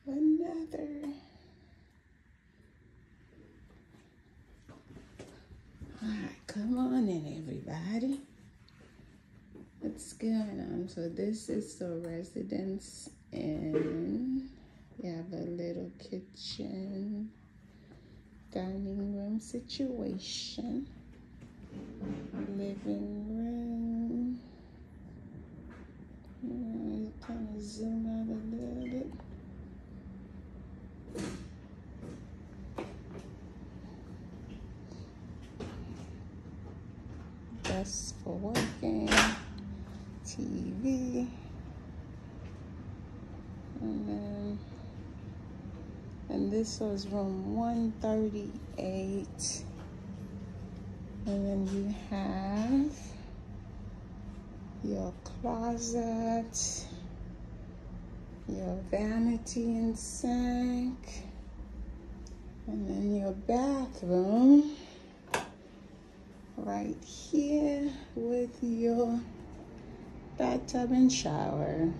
another. All right, come on in, everybody. What's going on? So this is the Residence Inn. You have a little kitchen, dining room situation, living room. Kind of zoom out a little bit. Desk for working, TV, and this was room 138. And then you have your closet, your vanity and sink, and then your bathroom right here with your bathtub and shower.